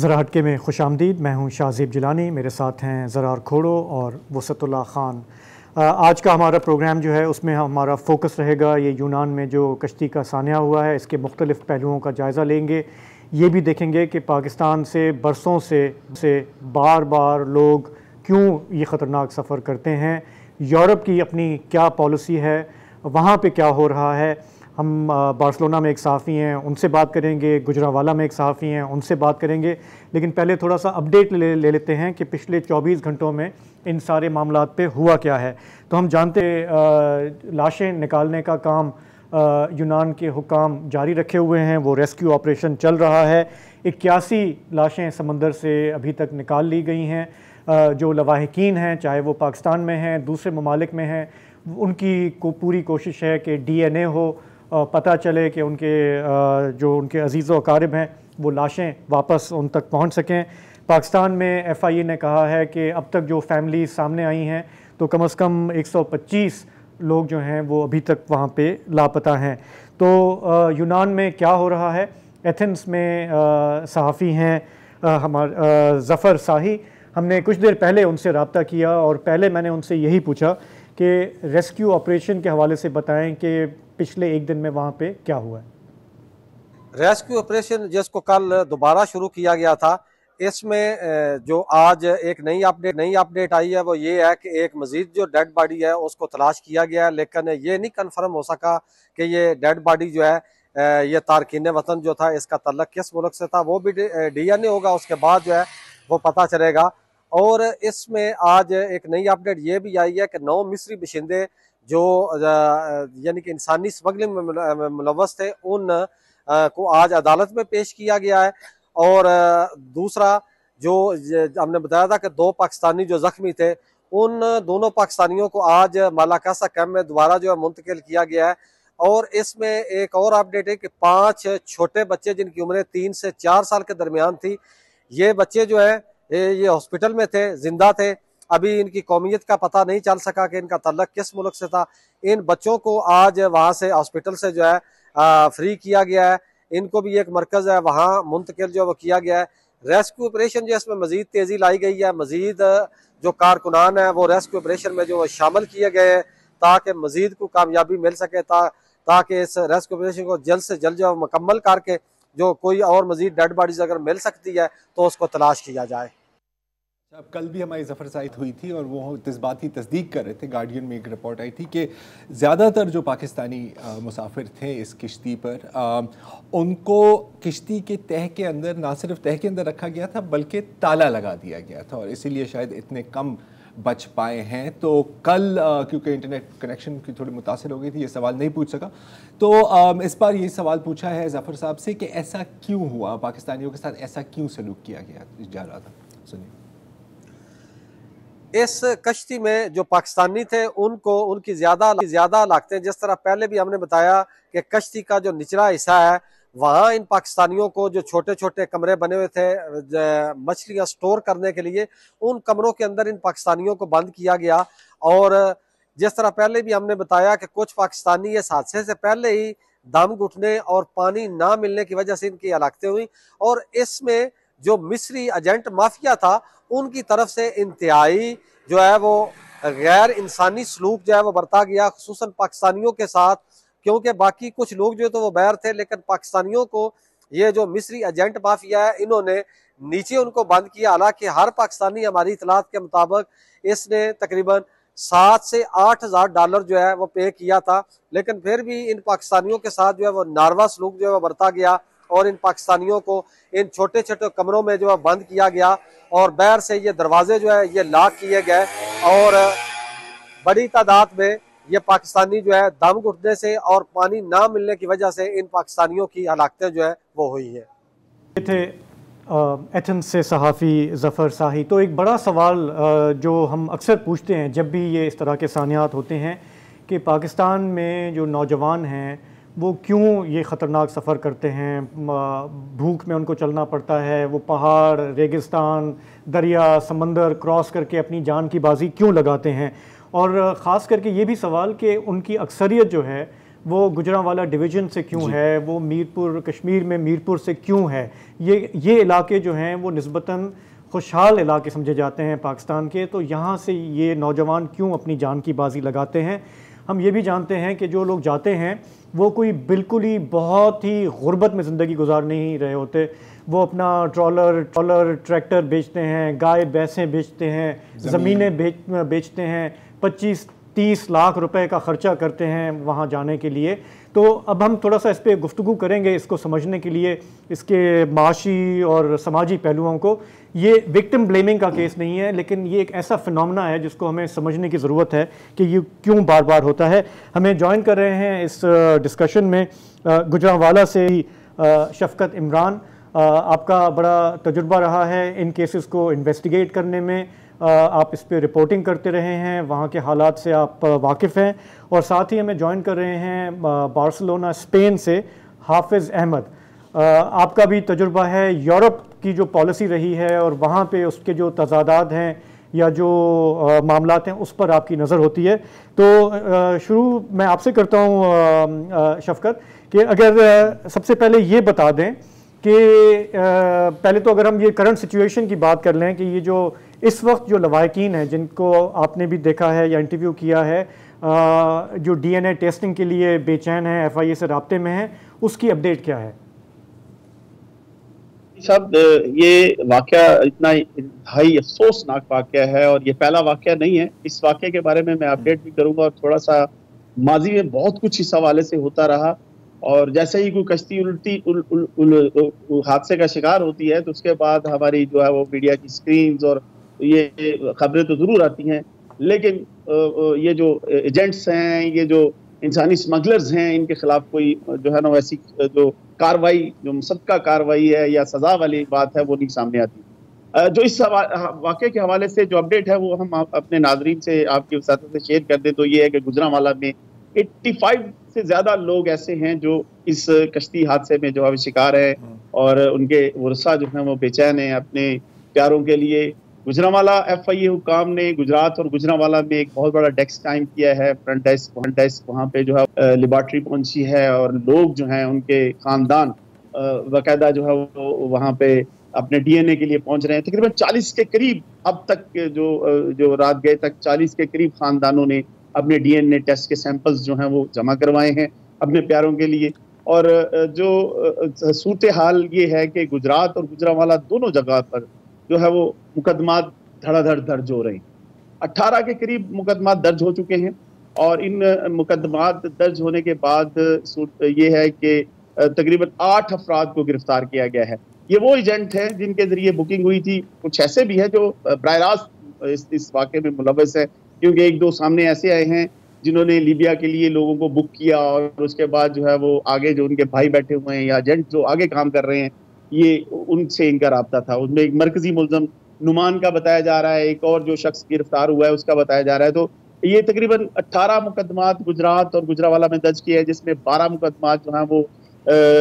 ज़रा हटके में खुशामदीद। मैं हूं शाहज़ेब जिलानी, मेरे साथ हैं ज़रार खोड़ो और वसतुल्लाह ख़ान। आज का हमारा प्रोग्राम जो है उसमें हमारा फ़ोकस रहेगा ये यूनान में जो कश्ती का सानिया हुआ है, इसके मुख्तलिफ़ पहलुओं का जायज़ा लेंगे। ये भी देखेंगे कि पाकिस्तान से बरसों से बार बार लोग क्यों ये ख़तरनाक सफ़र करते हैं, यूरोप की अपनी क्या पॉलिसी है, वहाँ पे क्या हो रहा है। हम बार्सिलोना में एक सहाफ़ी हैं, उनसे बात करेंगे, गुजरांवाला में एक सहाफ़ी हैं, उनसे बात करेंगे। लेकिन पहले थोड़ा सा अपडेट ले लेते हैं कि पिछले 24 घंटों में इन सारे मामलात पे हुआ क्या है। तो हम जानते लाशें निकालने का काम यूनान के हुकाम जारी रखे हुए हैं, वो रेस्क्यू ऑपरेशन चल रहा है। 81 लाशें समंदर से अभी तक निकाल ली गई हैं। जो लवाहिकीन हैं, चाहे वो पाकिस्तान में हैं, दूसरे ममालिक में हैं, उनकी पूरी कोशिश है कि DNA हो, पता चले कि जो उनके अजीज़ व अकारिब हैं वो लाशें वापस उन तक पहुंच सकें। पाकिस्तान में FIA ने कहा है कि अब तक जो फैमिली सामने आई हैं तो कम से कम 125 लोग जो हैं वो अभी तक वहाँ पे लापता हैं। तो यूनान में क्या हो रहा है, एथेंस में सहाफ़ी हैं हमारे ज़फ़र शाही। हमने कुछ देर पहले उनसे रब्ता किया और पहले मैंने उनसे यही पूछा कि रेस्क्यू ऑपरेशन के हवाले से बताएं कि पिछले एक दिन में वहाँ पे क्या हुआ है। रेस्क्यू ऑपरेशन जिसको कल दोबारा शुरू किया गया था, इसमें जो आज एक नई अपडेट आई है वो ये है कि एक मजीद जो डेड बॉडी है उसको तलाश किया गया है, लेकिन ये नहीं कंफर्म हो सका कि ये डेड बॉडी जो है ये तारकीन वतन जो था इसका तल्लक किस मुल्क से था। वो भी DNA होगा, उसके बाद जो है वो पता चलेगा। और इसमें आज एक नई अपडेट ये भी आई है कि 9 मिस्री बशिंदे जो यानी कि इंसानी स्मगलिंग में मुलव्वस थे उन को आज अदालत में पेश किया गया है। और दूसरा जो हमने बताया था कि 2 पाकिस्तानी जो जख्मी थे उन दोनों पाकिस्तानियों को आज मालाकासा कैंप में दोबारा जो है मुंतकिल किया गया है। और इसमें एक और अपडेट है कि 5 छोटे बच्चे जिनकी उम्रें 3 से 4 साल के दरमियान थी, ये बच्चे जो है ये हॉस्पिटल में थे, जिंदा थे। अभी इनकी कौमियत का पता नहीं चल सका कि इनका तल्लक किस मुल्क से था। इन बच्चों को आज वहां से हॉस्पिटल से जो है फ्री किया गया है। इनको भी एक मरकज है वहां मुंतकिल जो वो किया गया है। रेस्क्यू ऑपरेशन जो इसमें मजीद तेजी लाई गई है, मजीद जो कारकुनान है वो रेस्क्यू ऑपरेशन में जो शामिल किए गए हैं ताकि मजीद को कामयाबी मिल सके, ताकि इस रेस्क्यू ऑपरेशन को जल्द से जल्द जो मुकम्मल करके जो कोई और मजीद डेड बॉडीज अगर मिल सकती है तो उसको तलाश किया जाए। अब कल भी हमारी ज़फ़र साइद हुई थी और वो इस बात की तस्दीक कर रहे थे, गार्डियन में एक रिपोर्ट आई थी कि ज़्यादातर जो पाकिस्तानी मुसाफिर थे इस किश्ती पर उनको किश्ती के तह के अंदर ना सिर्फ तह के अंदर रखा गया था बल्कि ताला लगा दिया गया था और इसीलिए शायद इतने कम बच पाए हैं। तो कल क्योंकि इंटरनेट कनेक्शन की थोड़ी मुतासिर हो गई थी, ये सवाल नहीं पूछ सका, तो इस बार ये सवाल पूछा है ज़फ़र साहब से कि ऐसा क्यों हुआ, पाकिस्तानियों के साथ ऐसा क्यों सलूक किया गया जा रहा था। सुनिए। इस कश्ती में जो पाकिस्तानी थे उनको उनकी ज्यादा लागतें, जिस तरह पहले भी हमने बताया कि कश्ती का जो निचला हिस्सा है वहां इन पाकिस्तानियों को जो छोटे छोटे कमरे बने हुए थे मछलियां स्टोर करने के लिए, उन कमरों के अंदर इन पाकिस्तानियों को बंद किया गया। और जिस तरह पहले भी हमने बताया कि कुछ पाकिस्तानी इस हादसे से पहले ही दम घुटने और पानी ना मिलने की वजह से इनकी हलाकतें हुई। और इसमें जो मिस्री एजेंट माफिया था उनकी तरफ से इंतहाई जो है वो गैर इंसानी सलूक जो है वो बरता गया, खुसूसन पाकिस्तानियों के साथ, क्योंकि बाकी कुछ लोग जो तो वो बैर थे, लेकिन पाकिस्तानियों को ये जो मिस्री एजेंट माफिया है इन्होंने नीचे उनको बंद किया। हालांकि हर पाकिस्तानी हमारी इतलात के मुताबिक इसने तकरीबन 7 से 8 हज़ार डॉलर जो है वो पे किया था, लेकिन फिर भी इन पाकिस्तानियों के साथ जो है वो नारवा सलूक जो है वो बरता गया और इन पाकिस्तानियों को इन छोटे छोटे कमरों में जो है बंद किया गया और बैर से ये दरवाजे जो है ये लॉक किए गए। और बड़ी तादाद में ये पाकिस्तानी जो है दम घुटने से और पानी ना मिलने की वजह से इन पाकिस्तानियों की हलाकतें जो है वो हुई है। ये थे एथेंस से सहाफ़ी ज़फ़र शाही। तो एक बड़ा सवाल जो हम अक्सर पूछते हैं जब भी ये इस तरह के सानियात होते हैं कि पाकिस्तान में जो नौजवान हैं वो क्यों ये ख़तरनाक सफ़र करते हैं, भूख में उनको चलना पड़ता है, वो पहाड़, रेगिस्तान, दरिया, समंदर क्रॉस करके अपनी जान की बाजी क्यों लगाते हैं। और ख़ास करके ये भी सवाल कि उनकी अक्सरियत जो है वो गुजरांवाला डिवीज़न से क्यों है, वो मीरपुर कश्मीर में मीरपुर से क्यों है। ये इलाके जो हैं वो निस्बतन खुशहाल इलाके समझे जाते हैं पाकिस्तान के, तो यहाँ से ये नौजवान क्यों अपनी जान की बाजी लगाते हैं। हम ये भी जानते हैं कि जो लोग जाते हैं वो कोई बिल्कुल ही बहुत ही गुर्बत में ज़िंदगी गुजार नहीं रहे होते। वो अपना ट्रॉलर ट्रैक्टर बेचते हैं, गाय भैंसें बेचते हैं, ज़मीनें बेचते हैं, 25-30 लाख रुपए का ख़र्चा करते हैं वहाँ जाने के लिए। तो अब हम थोड़ा सा इस पर गुफ्तगू करेंगे, इसको समझने के लिए, इसके माशी और समाजी पहलुओं को। ये विक्टिम ब्लेमिंग का केस नहीं है, लेकिन ये एक ऐसा फिनोमेना है जिसको हमें समझने की ज़रूरत है कि ये क्यों बार बार होता है। हमें ज्वाइन कर रहे हैं इस डिस्कशन में गुजरांवाला से ही शफकत इमरान। आपका बड़ा तजुर्बा रहा है इन केसेस को इन्वेस्टिगेट करने में, आप इस पर रिपोर्टिंग करते रहे हैं, वहाँ के हालात से आप वाकिफ़ हैं। और साथ ही हमें ज्वाइन कर रहे हैं बार्सिलोना स्पेन से हाफिज़ अहमद। आपका भी तजुर्बा है, यूरोप की जो पॉलिसी रही है और वहाँ पे उसके जो तज़ादात हैं या जो मामलात हैं उस पर आपकी नज़र होती है। तो शुरू मैं आपसे करता हूँ शफकत, कि अगर सबसे पहले ये बता दें कि पहले तो अगर हम ये करंट सिचुएशन की बात कर लें कि ये जो इस वक्त जो लवाहिकीन हैं जिनको आपने भी देखा है या इंटरव्यू किया है, जो DNA टेस्टिंग के लिए बेचैन है, FIA से राब्ते में है, उसकी अपडेट क्या है? साहब, ये वाकया इतना इंतहाई अफसोसनाक वाकया है और ये पहला वाकया नहीं है। इस वाकये के बारे में मैं अपडेट भी करूंगा और थोड़ा सा माजी में बहुत कुछ इस हवाले से होता रहा। और जैसे ही कोई कश्ती हादसे का शिकार होती है तो उसके बाद हमारी जो है वो मीडिया की स्क्रीन्स और ये खबरें तो जरूर आती हैं, लेकिन ये जो एजेंट्स हैं, ये जो इंसानी स्मगलर्स हैं, इनके खिलाफ कोई जो है ना वैसी जो कार्रवाई, जो मुसद्दका कार्रवाई है या सजा वाली बात है, वो नहीं सामने आती। जो इस वाक़े के हवाले से जो अपडेट है वो हम अपने नाज़रीन से, आपकी वसात से शेयर कर दें तो ये है कि गुजरांवाला में 85 से ज़्यादा लोग ऐसे हैं जो इस कश्ती हादसे में जो है शिकार है और उनके वर्सा जो है वो बेचैन हैं अपने प्यारों के लिए। गुजरांवाला FIA हुकाम ने गुजरात और गुजरांवाला में एक बहुत बड़ा डेस्क कायम किया है, फ्रंट डेस्क वहाँ पे जो है लेबॉर्ट्री पहुंची है और लोग जो हैं उनके खानदान बाकायदा जो है वो वहाँ पे अपने DNA के लिए पहुंच रहे हैं। तकरीबन 40 के करीब अब तक जो रात गए तक 40 के करीब खानदानों ने अपने DNA टेस्ट के सैंपल्स जो हैं वो जमा करवाए हैं अपने प्यारों के लिए। और जो सूरत हाल ये है कि गुजरात और गुजरांवाला दोनों जगह पर जो है वो मुकदमात धड़ाधड़ दर्ज हो रहे हैं। 18 के करीब मुकदमात दर्ज हो चुके हैं और इन मुकदमात दर्ज होने के बाद ये है कि तकरीबन 8 अफराद को गिरफ्तार किया गया है। ये वो एजेंट हैं जिनके जरिए बुकिंग हुई थी। कुछ ऐसे भी हैं जो बराह रास्त इस वाक़े में मुलव्वस है, क्योंकि एक दो सामने ऐसे आए हैं जिन्होंने लीबिया के लिए लोगों को बुक किया और उसके बाद जो है वो आगे जो उनके भाई बैठे हुए हैं या एजेंट जो आगे काम कर रहे हैं, ये उनसे इनका राब्ता था। उसमें एक मरकजी मुल्ज़म नुमान का बताया जा रहा है, एक और जो शख्स गिरफ्तार हुआ है उसका बताया जा रहा है। तो ये तकरीबन 18 मुकदमात गुजरात और गुजरांवाला में दर्ज किए हैं, जिसमें 12 मुकदमात जो हैं वो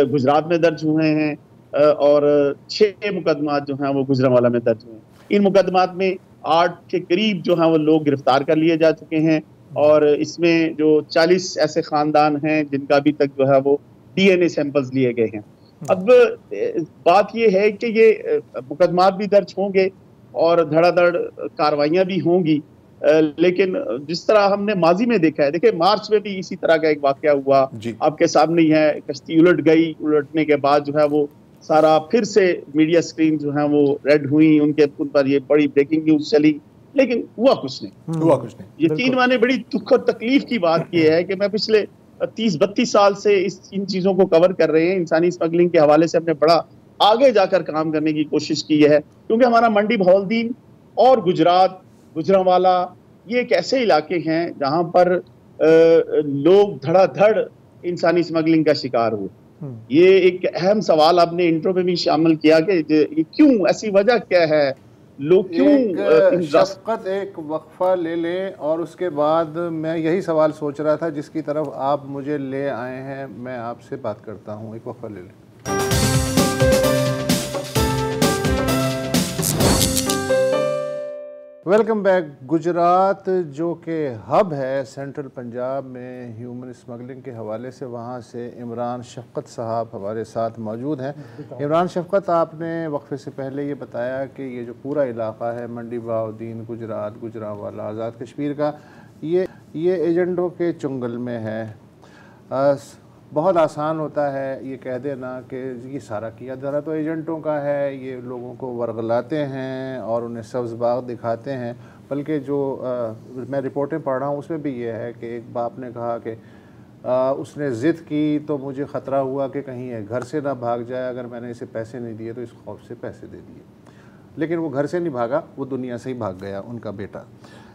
गुजरात में दर्ज हुए हैं और 6 मुकदमात जो हैं वो गुजरांवाला में दर्ज हुए हैं। इन मुकदमात में 8 के करीब जो हैं वो लोग गिरफ्तार कर लिए जा चुके हैं और इसमें जो 40 ऐसे खानदान हैं जिनका अभी तक जो है वो DNA सैंपल्स लिए गए हैं। अब बात ये है कि ये मुकदमात भी दर्ज होंगे और धड़ाधड़ कार्रवाइयाँ भी होंगी, लेकिन जिस तरह हमने माजी में देखा है, देखिए मार्च में भी इसी तरह का एक वाकया हुआ, आपके सामने ही है। कश्ती उलट गई, उलटने के बाद जो है वो सारा फिर से मीडिया स्क्रीन जो है वो रेड हुई, उन पर ये बड़ी ब्रेकिंग न्यूज चली, लेकिन हुआ कुछ नहीं। ये 3 महीने बड़ी दुख और तकलीफ की बात ये है कि मैं पिछले 30-32 साल से इन चीज़ों को कवर कर रहे हैं। इंसानी स्मगलिंग के हवाले से हमने बड़ा आगे जाकर काम करने की कोशिश की है, क्योंकि हमारा मंडी बहौलदीन और गुजरात, गुजरांवाला ये एक ऐसे इलाके हैं जहां पर लोग धड़ाधड़ इंसानी स्मगलिंग का शिकार हुए। ये एक अहम सवाल आपने इंट्रो में भी शामिल किया कि ये क्यों, ऐसी वजह क्या है, लोग क्यों। शफकत, एक वक्फा ले लें और उसके बाद मैं यही सवाल सोच रहा था जिसकी तरफ आप मुझे ले आए हैं, मैं आपसे बात करता हूँ। एक वक्फा ले लें। Welcome back. गुजरात जो कि हब है सेंट्रल पंजाब में ह्यूमन स्मगलिंग के हवाले से, वहाँ से इमरान शफ़क़त साहब हमारे साथ मौजूद हैं। इमरान शफ़क़त, आपने वक्फे से पहले ये बताया कि ये जो पूरा इलाक़ा है मंडी बहाउद्दीन, गुजरात, गुजरांवाला, आज़ाद कश्मीर का, ये एजेंटों के चुंगल में है। बहुत आसान होता है ये कह देना कि ये सारा किया जा रहा तो एजेंटों का है, ये लोगों को वर्गलाते हैं और उन्हें सब्ज़ बाग दिखाते हैं। बल्कि जो मैं रिपोर्टें पढ़ रहा हूँ उसमें भी ये है कि एक बाप ने कहा कि उसने ज़िद की तो मुझे ख़तरा हुआ कि कहीं ये घर से ना भाग जाए, अगर मैंने इसे पैसे नहीं दिए तो इस खौफ से पैसे दे दिए। लेकिन वो घर से नहीं भागा, वो दुनिया से ही भाग गया उनका बेटा।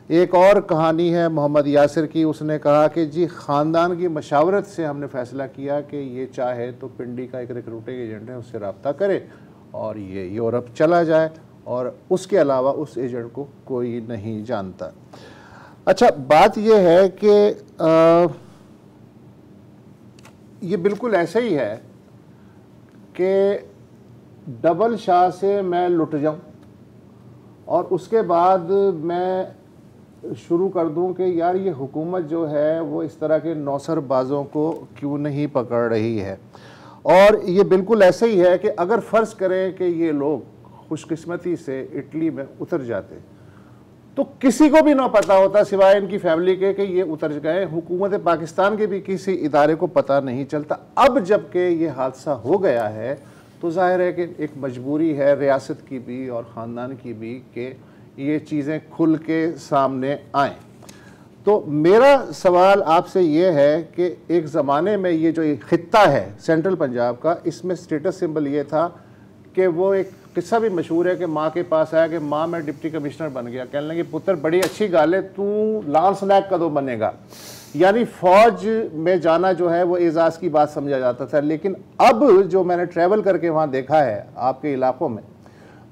एक और कहानी है मोहम्मद यासिर की, उसने कहा कि जी ख़ानदान की मशावरत से हमने फ़ैसला किया कि ये चाहे तो पिंडी का एक रिक्रूटिंग एजेंट है उससे रब्ता करे और ये यूरोप चला जाए, और उसके अलावा उस एजेंट को कोई नहीं जानता। अच्छा, बात यह है कि ये बिल्कुल ऐसे ही है कि डबल शाह से मैं लुट जाऊं और उसके बाद मैं शुरू कर दूं कि यार ये हुकूमत जो है वो इस तरह के नौसरबाज़ों को क्यों नहीं पकड़ रही है। और ये बिल्कुल ऐसे ही है कि अगर फ़र्ज़ करें कि ये लोग खुशकिस्मती से इटली में उतर जाते तो किसी को भी ना पता होता सिवाय इनकी फैमिली के कि ये उतर गए। हुकूमत पाकिस्तान के भी किसी इदारे को पता नहीं चलता। अब जबकि ये हादसा हो गया है तो जाहिर है कि एक मजबूरी है रियासत की भी और ख़ानदान की भी कि ये चीज़ें खुल के सामने आएँ। तो मेरा सवाल आपसे ये है कि एक ज़माने में ये जो ख़ित्ता है सेंट्रल पंजाब का, इसमें स्टेटस सिंबल ये था कि वो एक किस्सा भी मशहूर है कि माँ के पास आया कि माँ मैं डिप्टी कमिश्नर बन गया। कहने लगे पुत्र बड़ी अच्छी गाल है, तू लाल स्लैग कदों बनेगा। यानी फ़ौज में जाना जो है वो एजाज़ की बात समझा जाता था। लेकिन अब जो मैंने ट्रैवल करके वहाँ देखा है आपके इलाक़ों में,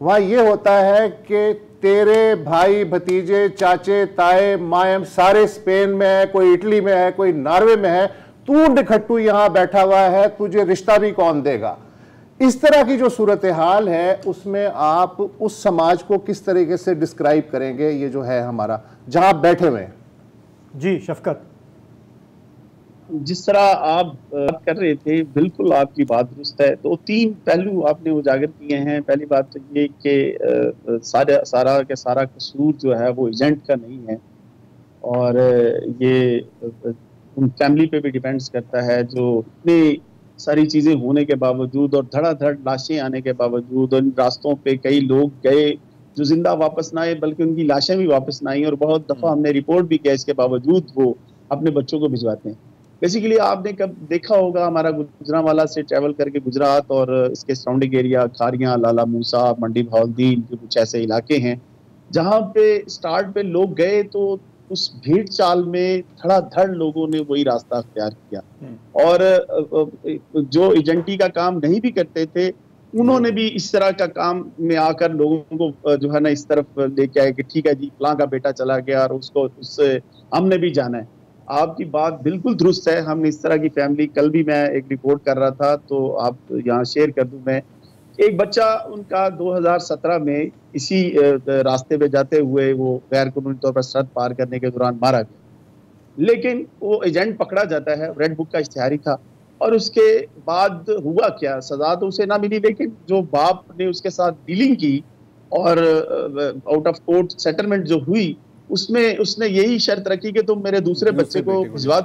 वहाँ ये होता है कि तेरे भाई भतीजे चाचे ताए मायम सारे स्पेन में है, कोई इटली में है, कोई नॉर्वे में है, तू निखट्टू यहाँ बैठा हुआ है, तुझे रिश्ता भी कौन देगा। इस तरह की जो सूरत हाल है उसमें आप उस समाज को किस तरीके से डिस्क्राइब करेंगे, ये जो है हमारा जहाँ आप बैठे हुए हैं। जी शफ़क़त, जिस तरह आप बात कर रहे थे बिल्कुल आपकी बात दुरुस्त है। तो तीन पहलू आपने उजागर किए हैं। पहली बात तो ये कि सारा कसूर जो है वो एजेंट का नहीं है और ये उन फैमिली पे भी डिपेंड्स करता है जो इतनी सारी चीज़ें होने के बावजूद और धड़ाधड़ लाशें आने के बावजूद और इन रास्तों पे कई लोग गए जो जिंदा वापस ना आए बल्कि उनकी लाशें भी वापस ना आई, और बहुत दफ़ा हमने रिपोर्ट भी किया इसके बावजूद वो अपने बच्चों को भिजवाते हैं। बेसिकली आपने कब देखा होगा हमारा गुजरांवाला से ट्रैवल करके गुजरात और इसके सराउंडिंग एरिया खारियां, लाला मूसा, मंडी बहाउद्दीन के कुछ ऐसे इलाके हैं जहाँ पे स्टार्ट पे लोग गए तो उस भीड़ चाल में धड़ाधड़ लोगों ने वही रास्ता अख्तियार किया और जो एजेंटी का काम नहीं भी करते थे उन्होंने भी इस तरह का काम में आकर लोगों को जो है ना इस तरफ लेके आए कि ठीक है जी फलां का बेटा चला गया और उसको उससे हमने भी जाना है। आपकी बात बिल्कुल दुरुस्त है। हमने इस तरह की फैमिली, कल भी मैं एक रिपोर्ट कर रहा था तो आप यहाँ शेयर कर दूं मैं, एक बच्चा उनका 2017 में इसी रास्ते पे जाते हुए वो गैर कानूनी तौर पर सरहद पार करने के दौरान मारा गया, लेकिन वो एजेंट पकड़ा जाता है, रेड बुक का इश्तिहारी था। और उसके बाद हुआ क्या, सजा तो उसे ना मिली, लेकिन जो बाप ने उसके साथ डीलिंग की और आउट ऑफ कोर्ट सेटलमेंट जो हुई उसमें उसने यही शर्त रखी कि तुम मेरे दूसरे बच्चे को भिजवा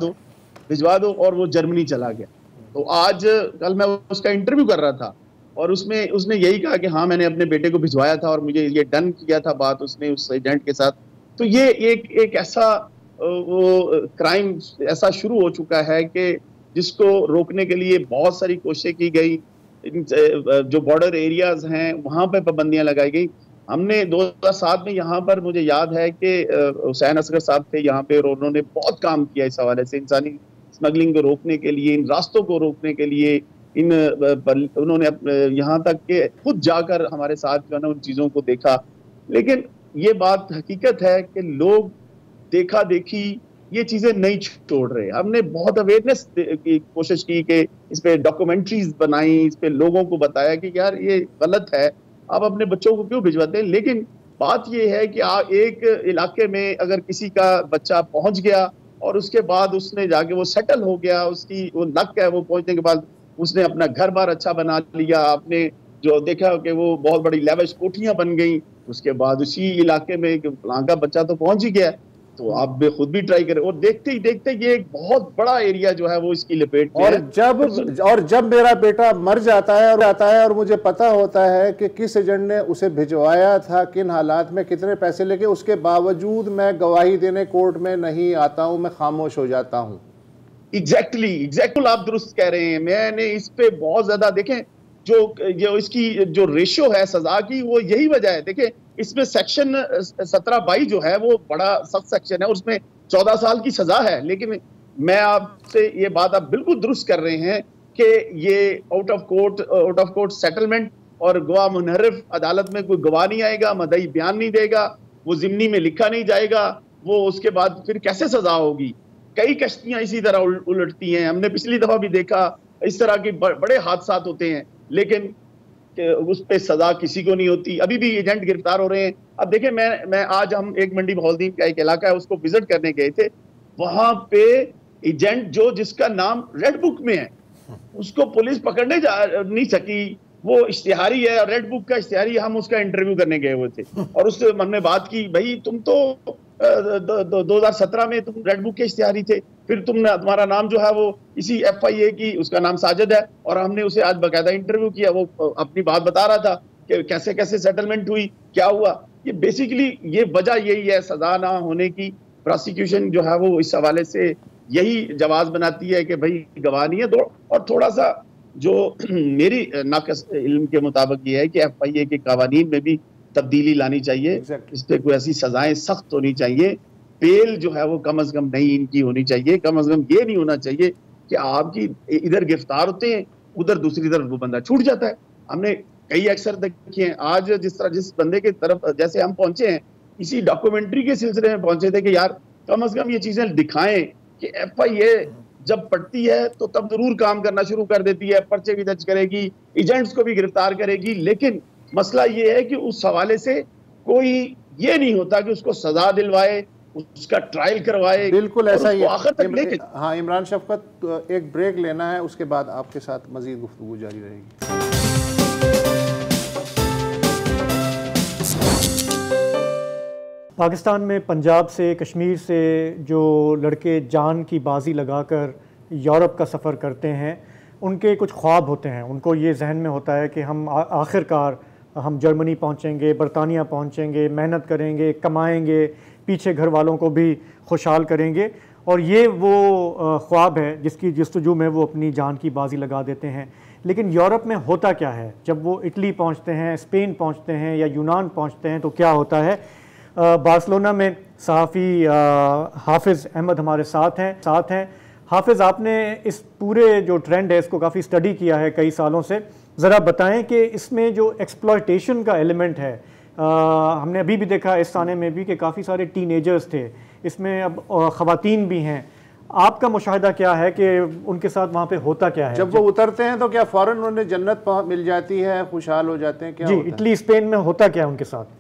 दो और वो जर्मनी चला गया। तो आज कल मैं उसका इंटरव्यू कर रहा था और उसमें उसने यही कहा कि हाँ मैंने अपने बेटे को भिजवाया था और मुझे ये डन किया था बात उसने उस एजेंट के साथ। तो ये एक ऐसा वो क्राइम ऐसा शुरू हो चुका है कि जिसको रोकने के लिए बहुत सारी कोशिशें की गई। जो बॉर्डर एरियाज हैं वहाँ पे पाबंदियां लगाई गई। हमने 2007 में यहाँ पर मुझे याद है कि हुसैन असगर साहब थे यहाँ पे और उन्होंने बहुत काम किया इस हवाले से, इंसानी स्मगलिंग को रोकने के लिए, इन रास्तों को रोकने के लिए। उन्होंने यहाँ तक के खुद जाकर हमारे साथ जो है ना उन चीज़ों को देखा। लेकिन ये बात हकीकत है कि लोग देखा देखी ये चीज़ें नहीं छोड़ रहे। हमने बहुत अवेयरनेस की कोशिश की कि इस पे डॉक्यूमेंट्रीज बनाई, इस पे लोगों को बताया कि यार ये गलत है, आप अपने बच्चों को क्यों भिजवाते हैं। लेकिन बात ये है कि एक इलाके में अगर किसी का बच्चा पहुंच गया और उसके बाद उसने जाके वो सेटल हो गया, उसकी वो लक है, वो पहुंचने के बाद उसने अपना घर बार अच्छा बना लिया, आपने जो देखा कि वो बहुत बड़ी लेविश कोठियां बन गई, उसके बाद उसी इलाके में फलां का बच्चा तो पहुंच ही गया, तो आप भी खुद भी ट्राई करें। और देखते ही देखते ये एक बहुत बड़ा एरिया जो है वो इसकी लपेट में है। और जब मेरा बेटा मर जाता है और मुझे पता होता है कि किस एजेंट ने उसे भिजवाया था, किन हालात में, कितने पैसे लेके, उसके बावजूद मैं गवाही देने कोर्ट में नहीं आता हूं, मैं खामोश हो जाता हूं। एग्जैक्टली आप दुरुस्त कह रहे हैं। मैंने इस पे बहुत ज्यादा देखें जो इसकी जो रेशियो है सजा की, वो यही वजह है। देखिए इसमें सेक्शन 17(22) जो है वो बड़ा सख्त सेक्शन है और उसमें 14 साल की सजा है। लेकिन मैं आपसे ये बात आप बिल्कुल दुरुस्त कर रहे हैं कि ये आउट ऑफ कोर्ट सेटलमेंट और गवाह मुनहरिफ अदालत में कोई गवाह नहीं आएगा, मदई बयान नहीं देगा, वो जिमनी में लिखा नहीं जाएगा, वो उसके बाद फिर कैसे सजा होगी। कई कश्तियां इसी तरह उलटती हैं, हमने पिछली दफा भी देखा, इस तरह के बड़े हादसा होते हैं, लेकिन उस पे सजा किसी को नहीं होती। अभी भी एजेंट गिरफ्तार हो रहे हैं। अब देखिए मैं आज हम एक मंडी बहौलदीन का एक इलाका है उसको विजिट करने गए थे, वहां पे एजेंट जिसका नाम रेड बुक में है उसको पुलिस पकड़ने नहीं सकी। वो इश्तिहारी है, रेड बुक का इश्तिहारी, हम उसका इंटरव्यू करने गए हुए थे और उससे हमने बात की, भाई तुम तो 2017 में तुम रेड बुक के इश्तिहारी थे, फिर तुम्हारा नाम जो है वो इसी FIA की, उसका नाम साजिद है, और हमने उसे आज बाकायदा इंटरव्यू किया, वो अपनी बात बता रहा था कि कैसे कैसे सेटलमेंट हुई, क्या हुआ। ये बेसिकली ये वजह यही है सजा ना होने की। प्रोसिक्यूशन जो है वो इस हवाले से यही जवाब बनाती है कि भाई गवाह नहीं है। और थोड़ा सा जो मेरी नाकस इल्म के मुताबिक ये है कि FIA के कवानीन में भी तब्दीली लानी चाहिए। इस पे कोई ऐसी सजाएं सख्त होनी चाहिए, बेल जो है वो कम अज कम नहीं इनकी होनी चाहिए। कम अज कम ये नहीं होना चाहिए कि आपकी इधर गिरफ्तार होते हैं, उधर दूसरी तरफ वो बंदा छूट जाता है। हमने कई अक्सर देखे हैं। आज जिस बंदे के तरफ जैसे हम पहुंचे हैं, इसी डॉक्यूमेंट्री के सिलसिले में पहुंचे थे कि यार कम अज कम ये चीजें दिखाएं कि FIA जब पड़ती है तो तब जरूर काम करना शुरू कर देती है, पर्चे भी दर्ज करेगी, एजेंट्स को भी गिरफ्तार करेगी, लेकिन मसला ये है कि उस हवाले से कोई ये नहीं होता कि उसको सजा दिलवाए, उसका ट्रायल करवाए। बिल्कुल ऐसा ही है। हाँ इमरान शफकत, एक ब्रेक लेना है, उसके बाद आपके साथ मजीद गुफ्तगू जारी रहेगी। पाकिस्तान में पंजाब से, कश्मीर से जो लड़के जान की बाजी लगाकर यूरोप का सफ़र करते हैं, उनके कुछ ख्वाब होते हैं। उनको ये जहन में होता है कि हम आखिरकार हम जर्मनी पहुंचेंगे, बरतानिया पहुंचेंगे, मेहनत करेंगे, कमाएंगे, पीछे घर वालों को भी खुशहाल करेंगे, और ये वो ख्वाब है जिसकी जस्तजू में वो अपनी जान की बाजी लगा देते हैं। लेकिन यूरोप में होता क्या है? जब वो इटली पहुंचते हैं, स्पेन पहुंचते हैं या यूनान पहुंचते हैं तो क्या होता है? बार्सिलोना में सहाफ़ी हाफिज़ अहमद हमारे साथ हैं। हाफिज़, आपने इस पूरे जो ट्रेंड है इसको काफ़ी स्टडी किया है कई सालों से, ज़रा बताएं कि इसमें जो एक्सप्लॉयटेशन का एलिमेंट है, हमने अभी भी देखा इस साने में भी कि काफ़ी सारे टीनेजर्स थे, इसमें अब ख़वातीन भी हैं। आपका मुशाहिदा क्या है कि उनके साथ वहाँ पे होता क्या है? जब वो उतरते हैं तो क्या फ़ौरन उन्हें जन्नत मिल जाती है, खुशहाल हो जाते हैं? क्या जी, इटली स्पेन में होता क्या है उनके साथ?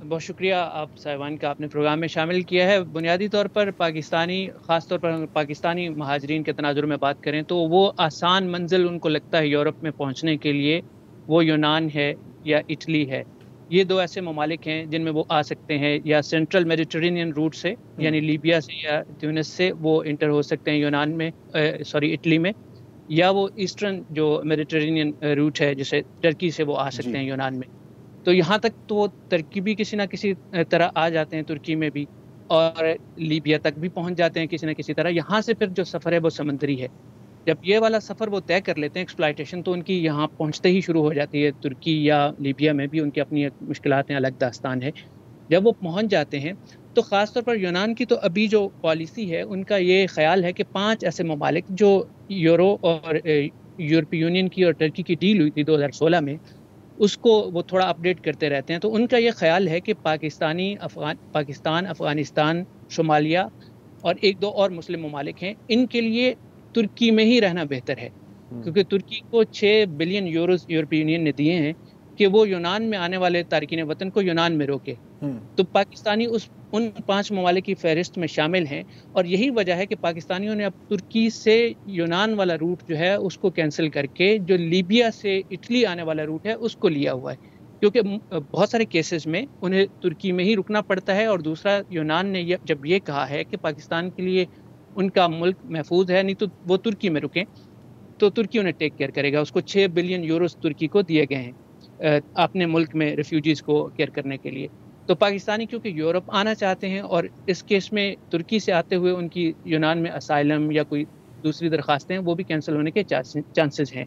बहुत शुक्रिया आप साहिबान का, आपने प्रोग्राम में शामिल किया है। बुनियादी तौर पर ख़ास तौर पर पाकिस्तानी महाजरीन के तनाजुर में बात करें तो वो आसान मंजिल उनको लगता है यूरोप में पहुंचने के लिए, वो यूनान है या इटली है। ये दो ऐसे ममालिक हैं जिनमें वो आ सकते हैं, या सेंट्रल मेडिटेरेनियन रूट से यानी लीबिया से या ट्यूनिस से वो इंटर हो सकते हैं यूनान में, इटली में, या वो ईस्टर्न जो मेडिटेरेनियन रूट है जैसे टर्की से वो आ सकते हैं यूनान में। तो यहाँ तक तो वो तरकीबी किसी ना किसी तरह आ जाते हैं, तुर्की में भी, और लीबिया तक भी पहुँच जाते हैं किसी न किसी तरह। यहाँ से फिर जो सफ़र है वो समंदरी है। जब ये वाला सफ़र वो तय कर लेते हैं, एक्सप्लॉयटेशन तो उनकी यहाँ पहुँचते ही शुरू हो जाती है। तुर्की या लीबिया में भी उनकी अपनी मुश्किलात हैं, अलग दास्तान है। जब वो पहुँच जाते हैं तो ख़ास तौर पर यूनान की तो अभी जो पॉलिसी है उनका ये ख्याल है कि 5 ऐसे ममालिक जो यूरो और यूरोपीय यूनियन की और टर्की की डील हुई थी 2016 में, उसको वो थोड़ा अपडेट करते रहते हैं। तो उनका ये ख्याल है कि पाकिस्तान, अफ़गानिस्तान, सोमालिया और 1-2 और मुस्लिम ममालिक हैं, इनके लिए तुर्की में ही रहना बेहतर है, क्योंकि तुर्की को 6 बिलियन यूरोज़ यूरोपीय यूनियन ने दिए हैं, कि वो यूनान में आने वाले तारकीन वतन को यूनान में रोके। तो पाकिस्तानी उन 5 ममालिक की फहरिस्त में शामिल हैं, और यही वजह है कि पाकिस्तानियों ने अब तुर्की से यूनान वाला रूट जो है उसको कैंसिल करके जो लीबिया से इटली आने वाला रूट है उसको लिया हुआ है, क्योंकि बहुत सारे केसेस में उन्हें तुर्की में ही रुकना पड़ता है। और दूसरा, यूनान ने जब ये कहा है कि पाकिस्तान के लिए उनका मुल्क महफूज है, नहीं तो वो तुर्की में रुकें, तो तुर्की उन्हें टेक केयर करेगा। उसको 6 बिलियन यूरोस तुर्की को दिए गए हैं अपने मुल्क में रिफ्यूजीज़ को केयर करने के लिए। तो पाकिस्तानी क्योंकि यूरोप आना चाहते हैं और इस केस में तुर्की से आते हुए उनकी यूनान में असाइलम या कोई दूसरी दरख्वास्तें वो भी कैंसिल होने के चांसेस हैं।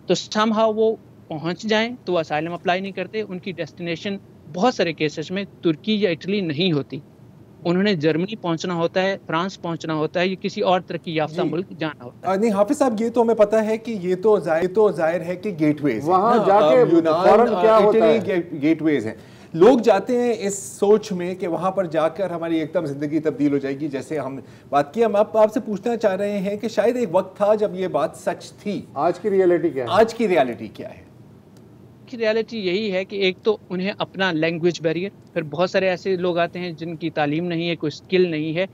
तो समहाउ वो पहुंच जाएं तो वो असाइलम अप्लाई नहीं करते, उनकी डेस्टिनेशन बहुत सारे केसेस में तुर्की या इटली नहीं होती, उन्होंने जर्मनी पहुंचना होता है, फ्रांस पहुंचना होता है, या किसी और तरक्की याफ्ता मुल्क जाना होता है। नहीं हाफिज साहब, ये तो हमें पता है कि ये तो जाहिर है कि गेटवेज वहां जाके यूनान क्या होता है, गेटवेज हैं। लोग जाते हैं इस सोच में कि वहां पर जाकर हमारी एकदम जिंदगी तब्दील हो जाएगी, जैसे हम बात की। हम आपसे पूछना चाह रहे हैं कि शायद एक वक्त था जब ये बात सच थी, आज की रियलिटी क्या है? आज की रियलिटी क्या है? की रियलिटी यही है कि एक तो उन्हें अपना लैंग्वेज बैरियर, फिर बहुत सारे ऐसे लोग आते हैं जिनकी तालीम नहीं है, कोई स्किल नहीं है,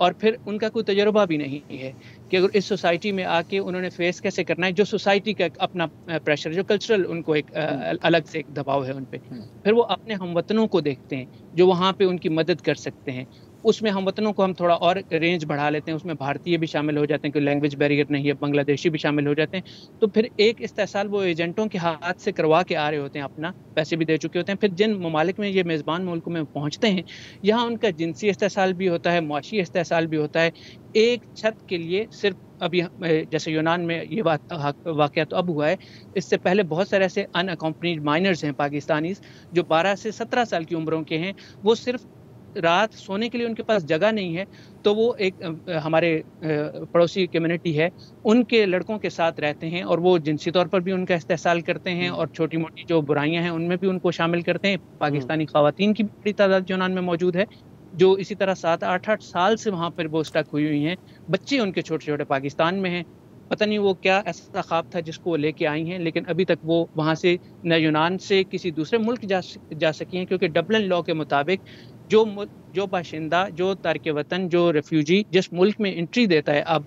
और फिर उनका कोई तजुर्बा भी नहीं है कि अगर इस सोसाइटी में आके उन्होंने फेस कैसे करना है, जो सोसाइटी का अपना प्रेशर, जो कल्चरल उनको एक अलग से एक दबाव है उन पे। फिर वो अपने हमवतनों को देखते हैं जो वहाँ पे उनकी मदद कर सकते हैं, उसमें हमवतनों को हम थोड़ा और रेंज बढ़ा लेते हैं, उसमें भारतीय भी शामिल हो जाते हैं क्योंकि लैंग्वेज बैरियर नहीं है, बांग्लादेशी भी शामिल हो जाते हैं। तो फिर एक इस्तेसाल वो एजेंटों के हाथ से करवा के आ रहे होते हैं, अपना पैसे भी दे चुके होते हैं। फिर जिन ममालिक में ये मेज़बान मुल्कों में पहुँचते हैं, यहाँ उनका जिनसी इस्तेसाल भी होता है, मुआशी इस्तेसाल भी होता है। एक छत के लिए सिर्फ अभी जैसे यूनान में ये वाक़या तो अब हुआ है, इससे पहले बहुत सारे ऐसे अनअकम्पनीड माइनर्स हैं पाकिस्तानीज़ जो 12 से 17 साल की उम्रों के हैं, वो सिर्फ रात सोने के लिए उनके पास जगह नहीं है, तो वो एक हमारे पड़ोसी कम्युनिटी है उनके लड़कों के साथ रहते हैं, और वो जिनसी तौर पर भी उनका इस्तेसाल करते हैं, और छोटी मोटी जो बुराइयां हैं उनमें भी उनको शामिल करते हैं। पाकिस्तानी ख़वातीन की बड़ी तादाद यूनान में मौजूद है जो इसी तरह 7-8 साल से वहाँ पर वो स्टक हुई हैं। बच्चे उनके छोटे छोटे पाकिस्तान में हैं, पता नहीं वो क्या ऐसा ख्वाब था जिसको वो लेके आई हैं, लेकिन अभी तक वो वहाँ से न यूनान से किसी दूसरे मुल्क जा सकी हैं, क्योंकि डबलिन लॉ के मुताबिक जो बाशिंदा, जो तारके वतन, जो रेफ्यूजी जिस मुल्क में एंट्री देता है, अब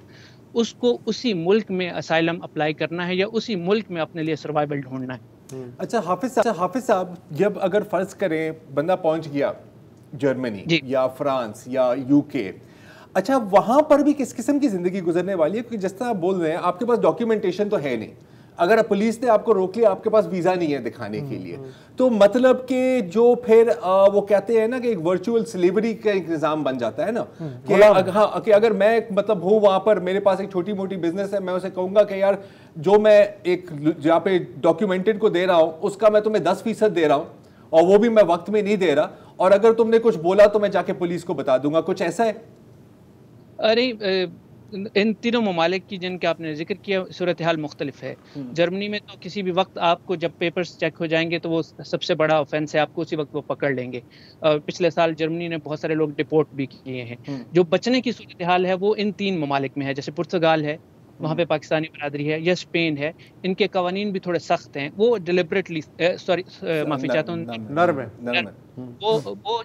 उसको उसी मुल्क में असाइलम अप्लाई करना है या उसी मुल्क में अपने लिए सर्वाइवल ढूंढना है। अच्छा हाफिज साहब, जब अगर फर्ज करें बंदा पहुंच गया जर्मनी या फ्रांस या यूके, अच्छा वहां पर भी किस किस्म की जिंदगी गुजरने वाली है? क्योंकि जिस तरह आप बोल रहे हैं आपके पास डॉक्यूमेंटेशन तो है नहीं, अगर पुलिस ने आपको रोक लिया, आपके पास वीजा नहीं है दिखाने के लिए, तो मतलब कि जो फिर वो कहते हैं ना कि एक वर्चुअल स्लेवरी का इंतजाम बन जाता है ना कि अगर मैं मतलब हूँ वहां पर, मेरे पास एक छोटी मोटी बिजनेस है, मैं उसे कहूंगा कि यार जो मैं एक जहाँ पे डॉक्यूमेंटेड को दे रहा हूँ उसका मैं तुम्हें 10% दे रहा हूँ, और वो भी मैं वक्त में नहीं दे रहा, और अगर तुमने कुछ बोला तो मैं जाके पुलिस को बता दूंगा, कुछ ऐसा है? अरे इन तीनों ममालिक की जिनका आपने जिक्र किया सूरत हाल मुख्तलिफ है। जर्मनी में तो किसी भी वक्त आपको जब पेपर्स चेक हो जाएंगे तो वो सबसे बड़ा ऑफेंस है, आपको उसी वक्त वो पकड़ लेंगे। पिछले साल जर्मनी ने बहुत सारे लोग डिपोर्ट भी किए हैं। जो बचने की सूरत हाल है वो इन 3 ममालिक में है, जैसे पुर्तगाल है, वहाँ पे पाकिस्तानी बरादरी है, या स्पेन है। इनके कवानीन भी थोड़े सख्त हैं, वो डिलिबरेटली माफ़ी चाहता हूँ, नर्म है। वो